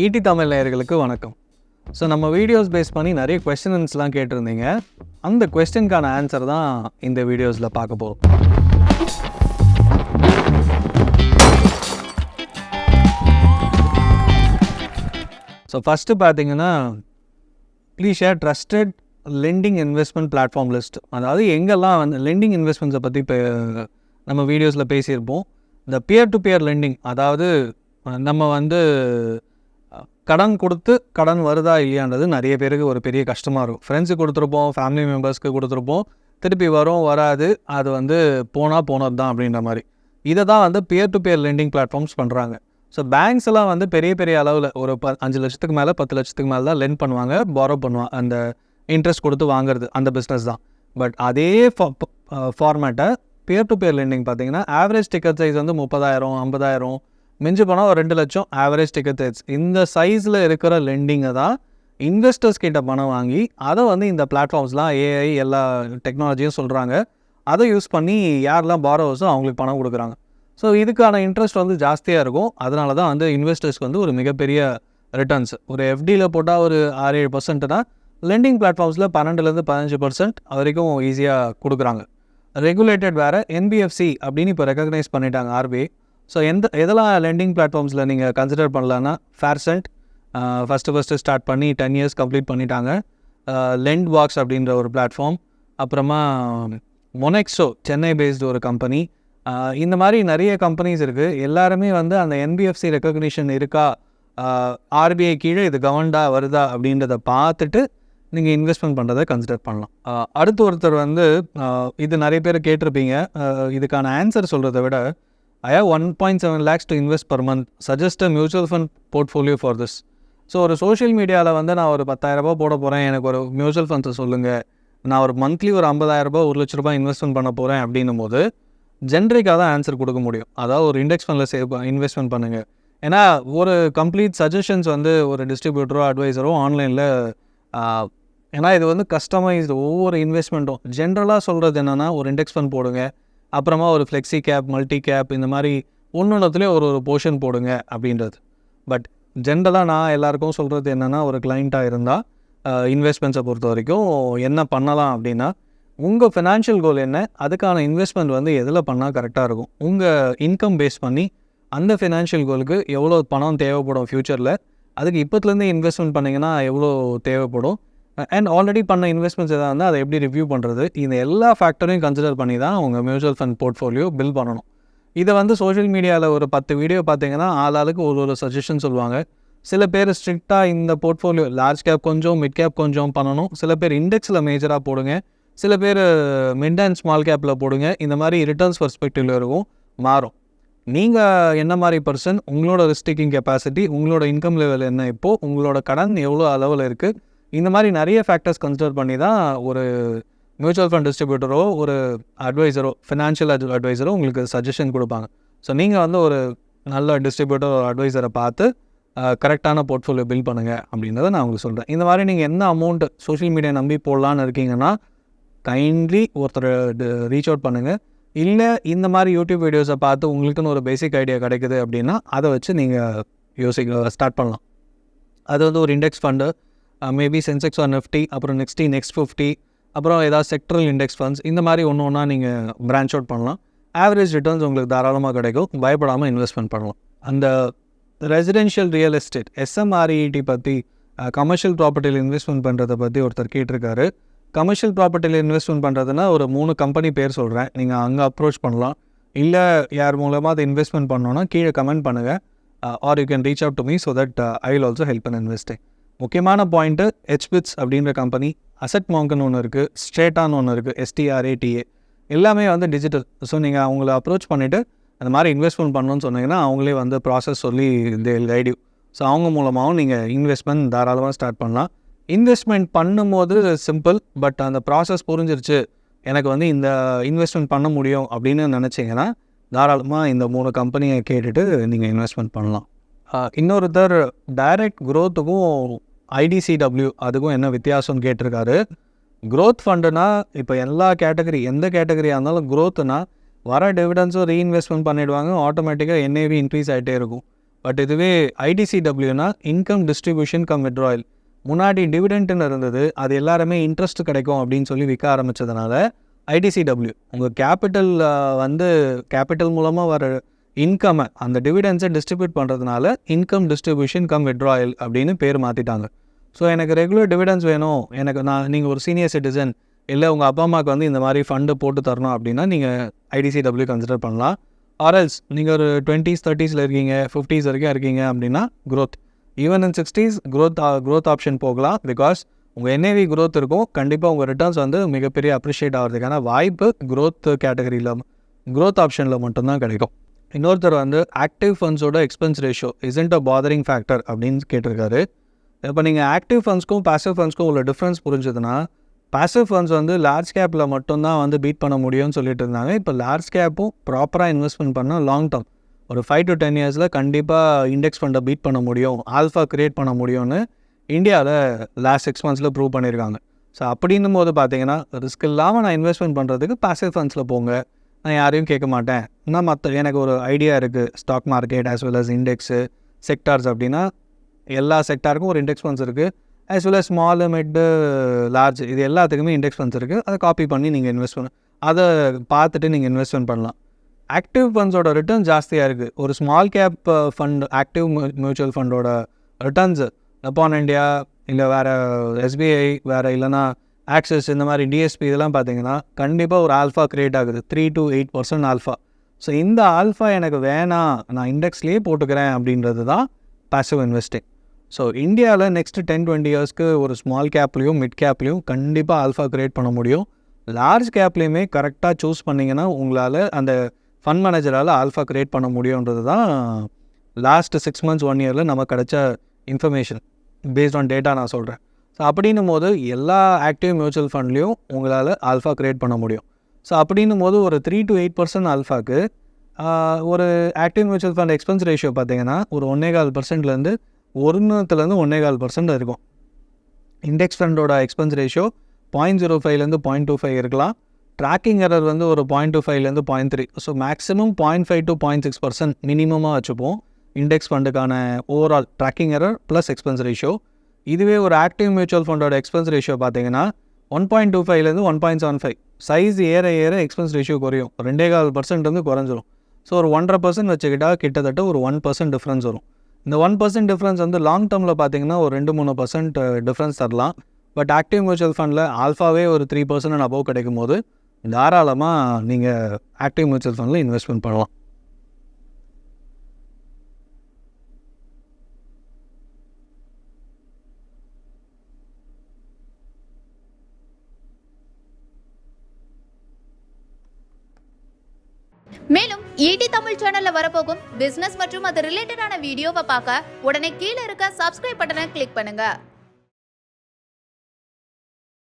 ED Tamil நேயர்களுக்கு வணக்கம். So நம்ம வீடியோஸ் பேஸ் பண்ணி நிறைய கொஸ்டின்ஸ்லாம் கேட்டிருந்தீங்க. அந்த கொஸ்டின்கான ஆன்சர் தான் இந்த வீடியோஸில் பார்க்க போகிறோம். ஸோ ஃபஸ்ட்டு பார்த்தீங்கன்னா, please share trusted lending investment platform list. அதாவது எங்கெல்லாம் வந்து லெண்டிங் இன்வெஸ்ட்மெண்ட்ஸை பற்றி இப்போ நம்ம வீடியோஸில் பேசியிருப்போம். இந்த பியர் டு பியர் லெண்டிங், அதாவது நம்ம வந்து கடன் கொடுத்து கடன் வருதா இல்லையான்றது நிறைய பேருக்கு ஒரு பெரிய கஷ்டமாக இருக்கும். ஃப்ரெண்ட்ஸுக்கு கொடுத்துருப்போம், ஃபேமிலி மெம்பர்ஸ்க்கு கொடுத்துருப்போம், திருப்பி வரும் வராது, அது வந்து போனது தான் அப்படின்ற மாதிரி. இதை தான் வந்து peer to peer lending platforms பண்ணுறாங்க. ஸோ பேங்க்ஸ் எல்லாம் வந்து பெரிய பெரிய அளவில் ஒரு 5 லட்சத்துக்கு மேலே 10 லட்சத்துக்கு மேலே தான் லெண்ட் பண்ணுவாங்க, பாரோ பண்ணுவாங்க, அந்த இன்ட்ரெஸ்ட் கொடுத்து வாங்குறது அந்த பிஸ்னஸ் தான். பட் அதே ஃபார்மேட்டை பியர் டு பியர் லெண்டிங் பார்த்தீங்கன்னா, ஆவரேஜ் டிக்கெட் சைஸ் வந்து 30,000 50,000, மிஞ்சி போனால் ஒரு 2 லட்சம் ஆவரேஜ் டிக்கெட் சைஸ். இந்த சைஸில் இருக்கிற லெண்டிங்கை தான் இன்வெஸ்டர்ஸ் கிட்ட பணம் வாங்கி அதை வந்து இந்த பிளாட்ஃபார்ம்ஸ்லாம் ஏஐ எல்லா டெக்னாலஜியும் சொல்கிறாங்க, அதை யூஸ் பண்ணி யாரெல்லாம் பாரோவர்ஸோ அவங்களுக்கு பணம் கொடுக்குறாங்க. ஸோ இதுக்கான இன்ட்ரெஸ்ட் வந்து ஜாஸ்தியாக இருக்கும். அதனால தான் வந்து இன்வெஸ்டர்ஸ்க்கு வந்து ஒரு மிகப்பெரிய ரிட்டர்ன்ஸ். ஒரு எஃப்டியில் போட்டால் ஒரு 6-7%னா லெண்டிங் பிளாட்ஃபார்ம்ஸில் 12-15% வரைக்கும் ஈஸியாக கொடுக்குறாங்க. ரெகுலேட்டட் வேறு என்பிஎஃப்சி அப்படின்னு இப்போ ரெக்கக்னைஸ் பண்ணிட்டாங்க ஆர்பிஐ. ஸோ எதெல்லாம் லெண்டிங் பிளாட்ஃபார்ம்ஸில் நீங்கள் கன்சிடர் பண்ணலான்னா, ஃபேர்சென்ட் ஃபஸ்ட்டு ஸ்டார்ட் பண்ணி 10 இயர்ஸ் கம்ப்ளீட் பண்ணிட்டாங்க. லெண்ட் பாக்ஸ் அப்படின்ற ஒரு பிளாட்ஃபார்ம், அப்புறமா மொனெக்ஸோ சென்னை பேஸ்டு ஒரு கம்பெனி, இந்த மாதிரி நிறைய கம்பெனிஸ் இருக்குது. எல்லாருமே வந்து அந்த என்பிஎஃப்சி ரெக்கக்னிஷன் இருக்கா, ஆர்பிஐ கீழே இது கவர்ன்டா வருதா அப்படின்றத பார்த்துட்டு நீங்கள் இன்வெஸ்ட்மெண்ட் பண்ணுறதை கன்சிடர் பண்ணலாம். அடுத்து ஒருத்தர் வந்து இது நிறைய பேர் கேட்டிருப்பீங்க, இதுக்கான ஆன்சர் சொல்கிறத விட, I have 1.7 lakhs to invest per month. Suggest a mutual fund portfolio for this. So ஒரு சோஷியல் மீடியாவில் வந்து நான் ஒரு 10,000 ரூபா போட போகிறேன், எனக்கு ஒரு மியூச்சுவல் ஃபண்ட்ஸை சொல்லுங்கள், நான் ஒரு மந்த்லி ஒரு 50,000 ரூபா 1 லட்ச ரூபா இன்வெஸ்ட்மெண்ட் பண்ண போகிறேன் அப்படின்னும் போது ஜென்ரிக்காக தான் ஆன்சர் கொடுக்க முடியும். அதாவது ஒரு இண்டெக்ஸ் ஃபண்டில் இன்வெஸ்ட்மெண்ட் பண்ணுங்கள். ஏன்னா ஒரு கம்ப்ளீட் சஜஷன்ஸ் வந்து ஒரு டிஸ்ட்ரிபியூட்டரோ அட்வைசரோ ஆன்லைனில், ஏன்னா இது வந்து கஸ்டமைஸ்டு ஒவ்வொரு இன்வெஸ்ட்மெண்ட்டும். ஜென்ரலாக சொல்கிறது என்னென்னா, ஒரு இண்டெக்ஸ் ஃபண்ட் போடுங்க, அப்புறமா ஒரு ஃப்ளெக்ஸி கேப், மல்டி கேப், இந்த மாதிரி ஒன்றுத்துலேயும் ஒரு போர்ஷன் போடுங்க அப்படின்றது. பட் ஜென்ரலாக நான் எல்லாருக்கும் சொல்கிறது என்னென்னா, ஒரு கிளைண்ட்டாக இருந்தால் இன்வெஸ்ட்மெண்ட்ஸை பொறுத்த வரைக்கும் என்ன பண்ணலாம் அப்படின்னா, உங்கள் ஃபினான்ஷியல் கோல் என்ன, அதுக்கான இன்வெஸ்ட்மெண்ட் வந்து எதில் பண்ணால் கரெக்டாக இருக்கும், உங்கள் இன்கம் பேஸ் பண்ணி அந்த ஃபினான்ஷியல் கோலுக்கு எவ்வளோ பணம் தேவைப்படும் ஃப்யூச்சரில், அதுக்கு இப்போத்துலேருந்தே இன்வெஸ்ட்மெண்ட் பண்ணிங்கன்னா எவ்வளோ தேவைப்படும், அண்ட் ஆல்ரெடி பண்ண இன்வெஸ்ட்மெண்ட்ஸ் எதாவது இருந்தால் அதை எப்படி ரிவ்யூ பண்ணுறது, இந்த எல்லா ஃபேக்டரையும் கன்சிடர் பண்ணி தான் உங்கள் மியூச்சுவல் ஃபண்ட் போர்ட்ஃபோலியோ பில்ட் பண்ணணும். இதை வந்து சோஷியல் மீடியாவில் ஒரு 10 வீடியோ பார்த்தீங்கன்னா ஆளுக்கு ஒரு சஜஷன் சொல்லுவாங்க. சில பேர் ஸ்ட்ரிக்டாக இந்த போர்ட்ஃபோலியோ லார்ஜ் கேப் கொஞ்சம், மிட் கேப் கொஞ்சம் பண்ணணும், சில பேர் இண்டெக்ஸில் மேஜராக போடுங்க, சில பேர் மிட் அண்ட் ஸ்மால் கேப்பில் போடுங்க. இந்த மாதிரி ரிட்டர்ன்ஸ் பர்ஸ்பெக்டிவில் இருக்கும், மாறும். நீங்கள் என்ன மாதிரி பர்சன், உங்களோட ரிஸ்க் டேக்கிங் கெப்பாசிட்டி, உங்களோட இன்கம் லெவல் என்ன, இப்போது உங்களோட கடன் எவ்வளோ அளவில் இருக்குது, இந்த மாதிரி நிறைய ஃபேக்டர்ஸ் கன்சிடர் பண்ணி தான் ஒரு மியூச்சுவல் ஃபண்ட் டிஸ்ட்ரிபியூட்டரோ ஒரு அட்வைசரோ, ஃபினான்ஷியல் அட்வைசரோ உங்களுக்கு சஜஷன் கொடுப்பாங்க. ஸோ நீங்கள் வந்து ஒரு நல்ல டிஸ்ட்ரிபியூட்டர் ஒரு அட்வைசரை பார்த்து கரெக்டான போர்ட்ஃபோலியோ பில்ட் பண்ணுங்கள் அப்படின்றத நான் உங்களுக்கு சொல்கிறேன். இந்த மாதிரி நீங்கள் என்ன அமௌண்ட் சோஷியல் மீடியா நம்பி போடலான்னு இருக்கீங்கன்னா கைண்ட்லி ஒருத்தர் ரீச் அவுட் பண்ணுங்கள். இல்லை இந்த மாதிரி யூடியூப் வீடியோஸை பார்த்து உங்களுக்குன்னு ஒரு பேசிக் ஐடியா கிடைக்குது அப்படின்னா அதை வச்சு நீங்கள் ஸ்டார்ட் பண்ணலாம். அது வந்து ஒரு index fund, maybe Sensex or Nifty, அப்புறம் நெக்ஸ்ட் 50, அப்புறம் ஏதாவது செக்டரல் இண்டெக்ஸ் ஃபண்ட்ஸ், இந்த மாதிரி ஒன்றா நீங்கள் பிரான்ச் அவுட் பண்ணலாம். ஆவரேஜ் ரிட்டர்ன்ஸ் உங்களுக்கு தாராளமாக கிடைக்கும், பயப்படாமல் இன்வெஸ்ட்மெண்ட் பண்ணலாம். அந்த ரெசிடென்ஷியல் ரியல் எஸ்டேட் எஸ்எம்ஆர்இடி பற்றி, கமர்ஷியல் ப்ராப்பர்ட்டியில் இன்வெஸ்ட்மெண்ட் பண்ணுறதை பற்றி ஒருத்தர் கேட்டிருக்காரு. கமர்ஷியல் ப்ராப்பர்ட்டியில் இன்வெஸ்ட்மெண்ட் பண்ணுறதுனா ஒரு 3 கம்பெனி பேர் சொல்கிறேன், நீங்கள் அங்கே அப்ரோச் பண்ணலாம். இல்லை யார் மூலமாக அதை இன்வெஸ்ட்மெண்ட் பண்ணோன்னா கீழே கமெண்ட் பண்ணுங்கள், are you can reach out to me so that I will also help in investing. முக்கியமான பாயிண்ட்டு, ஹெச்பிட்ஸ் அப்படின்ற கம்பெனி, அசெட் மார்க்கெட்னு ஒன்று இருக்குது, ஸ்ட்ரேட்டான்னு ஒன்று இருக்குது, STRATA, எல்லாமே வந்து டிஜிட்டல். ஸோ நீங்கள் அவங்கள அப்ரோச் பண்ணிவிட்டு அந்த மாதிரி இன்வெஸ்ட்மெண்ட் பண்ணணும்னு சொன்னீங்கன்னா அவங்களே வந்து ப்ராசஸ் சொல்லி கைட் யூ. ஸோ அவங்க மூலமாகவும் நீங்கள் இன்வெஸ்ட்மெண்ட் தாராளமாக ஸ்டார்ட் பண்ணலாம். இன்வெஸ்ட்மெண்ட் பண்ணும்போது சிம்பிள், பட் அந்த ப்ராசஸ் புரிஞ்சிருச்சு, எனக்கு வந்து இந்த இன்வெஸ்ட்மெண்ட் பண்ண முடியும் அப்படின்னு நினச்சிங்கன்னா தாராளமாக இந்த 3 கம்பெனியை கேட்டுட்டு நீங்கள் இன்வெஸ்ட்மெண்ட் பண்ணலாம். இன்னொருத்தர் டைரக்ட் க்ரோத்துக்கும் IDCW அதுக்கும் என்ன வித்தியாசம்னு கேட்டிருக்காரு. க்ரோத் ஃபண்டுனா இப்போ எல்லா கேட்டகரி, எந்த கேட்டகரியாக இருந்தாலும் க்ரோத்துனா வர டிவிடன்ஸும் ரீஇன்வெஸ்ட்மெண்ட் பண்ணிவிடுவாங்க, ஆட்டோமேட்டிக்காக NAV இன்க்ரீஸ் ஆகிட்டே இருக்கும். பட் இதுவே ஐடிசிடபிள்யூனா இன்கம் டிஸ்ட்ரிபியூஷன் கம் வித்ட்ராயல். முன்னாடி டிவிடெண்ட்னு இருந்தது, அது எல்லாருமே இன்ட்ரெஸ்ட் கிடைக்கும் அப்படின்னு சொல்லி விற்க ஆரம்பித்ததுனால ஐடிசிடபிள்யூ உங்கள் கேபிட்டல் மூலமாக வர இன்கம்மை அந்த டிவிடெண்ட்ஸை டிஸ்ட்ரிபியூட் பண்ணுறதுனால இன்கம் டிஸ்ட்ரிபியூஷன் கம் வித்ட்ராயல் அப்படின்னு பேர் மாற்றிட்டாங்க. ஸோ எனக்கு ரெகுலர் டிவிடெண்ட்ஸ் வேணும், நீங்கள் ஒரு சீனியர் சிட்டிசன் இல்லை உங்கள் அப்பா அம்மாவுக்கு இந்த மாதிரி ஃபண்டு போட்டு தரணும் அப்படின்னா நீங்கள் ஐடிசிடபிள்யூ கன்சிடர் பண்ணலாம். ஆர்எல்ஸ் நீங்கள் ஒரு 20s 30s இருக்கீங்க, 50s வரைக்கும் இருக்கீங்க அப்படின்னா growth, even in 60s growth option போகலாம். பிகாஸ் உங்கள் என்ஏவி க்ரோத் இருக்கும், கண்டிப்பாக உங்கள் ரிட்டர்ன்ஸ் மிகப்பெரிய அப்ரிஷியேட் ஆகிறதுக்கான வாய்ப்பு க்ரோத் கேட்டகரியில் க்ரோத் ஆப்ஷனில் மட்டும்தான் கிடைக்கும். இன்னொருத்தர் ஆக்டிவ் ஃபண்ட்ஸோட expense ratio isn't a bothering factor அப்படின்னு கேட்டிருக்காரு. இப்போ நீங்கள் ஆக்டிவ் ஃபண்ட்ஸ்க்கும் பாசிவ் ஃபண்ட்ஸ்க்கும் உள்ள டிஃப்ரென்ஸ் புரிஞ்சதுன்னா, பாசிவ் ஃபண்ட்ஸ் லார்ஜ் கேப்பில் மட்டும்தான் பீட் பண்ண முடியும்னு சொல்லிட்டு இருந்தாங்க. இப்போ லார்ஜ் கேப்பும் ப்ராப்பராக இன்வெஸ்ட்மெண்ட் பண்ணால் லாங் டேர்ம் ஒரு 5 to 10 years கண்டிப்பாக இண்டெக்ஸ் ஃபண்டை பீட் பண்ண முடியும், ஆல்ஃபா கிரியேட் பண்ண முடியும்னு இந்தியாவில் லாஸ்ட் 6 months ப்ரூவ் பண்ணியிருக்காங்க. ஸோ அப்படின்னும் போது பார்த்தீங்கன்னா ரிஸ்க் இல்லாமல் நான் இன்வெஸ்ட்மெண்ட் பண்ணுறதுக்கு பாசிவ் ஃபண்ட்ஸில் போங்க, நான் யாரையும் கேட்க மாட்டேன், நான் எனக்கு ஒரு ஐடியா இருக்குது stock market as well as index sectors அப்படின்னா எல்லா செக்டாருக்கும் ஒரு இண்டெக்ஸ் ஃபண்ட்ஸ் இருக்குது, as well as small mid large இது எல்லாத்துக்குமே இண்டெக்ஸ் ஃபண்ட்ஸ் இருக்குது. அதை காப்பி பண்ணி நீங்கள் அதை பார்த்துட்டு நீங்கள் இன்வெஸ்ட்மெண்ட் பண்ணலாம். ஆக்டிவ் ஃபண்ட்ஸோட ரிட்டர்ன் ஜாஸ்தியாக இருக்குது. ஒரு small cap fund active mutual ஃபண்டோட ரிட்டர்ன்ஸ் நிப்பான் இண்டியா இல்லை வேறு எஸ்பிஐ வேறு இல்லைனா ஆக்சிஸ் இந்த மாதிரி டிஎஸ்பி இதெல்லாம் பார்த்தீங்கன்னா கண்டிப்பாக ஒரு ஆல்ஃபா க்ரியேட் ஆகுது, 3 to 8% ஆல்ஃபா. ஸோ இந்த ஆல்ஃபா எனக்கு வேணாம், நான் இண்டெக்ஸ்லேயே போட்டுக்கிறேன் அப்படின்றது தான் பாசிவ் இன்வெஸ்டிங். ஸோ இந்தியாவில் நெக்ஸ்ட் 10-20 yearsக்கு ஒரு ஸ்மால் கேப்லேயும் மிட் கேப்லேயும் கண்டிப்பாக ஆல்ஃபா க்ரியேட் பண்ண முடியும். லார்ஜ் கேப்லேயுமே கரெக்டாக சூஸ் பண்ணிங்கன்னா உங்களால் அந்த ஃபண்ட் மேனேஜரால் ஆல்ஃபா க்ரியேட் பண்ண முடியுன்றது தான் லாஸ்ட் 6 months 1 yearல நமக்கு கிடைச்ச இன்ஃபர்மேஷன் பேஸ்ட் ஆன் டேட்டா நான் சொல்கிறேன். ஸோ அப்படின்னும் போது எல்லா ஆக்டிவ் மியூச்சுவல் ஃபண்ட்லேயும் உங்களால் ஆல்ஃபா க்ரியேட் பண்ண முடியும். ஸோ அப்படின்னும் போது ஒரு 3 to 8% ஆல்ஃபாக்கு ஒரு active mutual fund expense ratio பார்த்தீங்கன்னா ஒரு 1.25%லேருந்து 1.25% இருக்கும். இண்டெக்ஸ் ஃபண்டோட எக்ஸ்பென்ஸ் ரேஷியோ 0.05லேருந்து 0.25 இருக்கலாம். ட்ராக்கிங் எரர் ஒரு 0.25லேருந்து 0.3. ஸோ மேக்ஸிமம் 0.5 to 0.6% மினிமமாக வச்சுப்போம் இண்டெக்ஸ் ஃபண்டுக்கான overall tracking error plus expense ratio. இதுவே ஒரு ஆக்டிவ் மியூச்சுவல் ஃபண்டோட எக்ஸ்பென்ஸ் ரேஷியோ பார்த்தீங்கன்னா 1.25லேருந்து 1.75. சைஸ் ஏற எக்ஸ்பென்ஸ் ரேஷியோ குறையும், 2.25% குறைஞ்சிரும். ஸோ ஒரு 1.5% வச்சுக்கிட்டால் கிட்டத்தட்ட ஒரு 1% டிஃப்ரென்ஸ் வரும். இந்த 1% டிஃப்ரென்ஸ் லாங் டேர்மில் பார்த்தீங்கன்னா ஒரு 2-3% டிஃப்ரென்ஸ் தரலாம். பட் ஆக்டிவ் மியூச்சுவல் ஃபண்டில் ஆல்ஃபாவே ஒரு 3% அபவ் கிடைக்கும் போது தாராளமாக நீங்கள் ஆக்டிவ் மியூச்சுவல் ஃபண்டில் இன்வெஸ்ட்மெண்ட் பண்ணலாம். மேலும் ஈடி தமிழ் சேனல்ல வரப்போகும் பிசினஸ் மற்றும் அது ரிலேட்டடான வீடியோவை பார்க்க உடனே கீழே இருக்க சப்ஸ்கிரைப் பட்டனை கிளிக் பண்ணுங்க.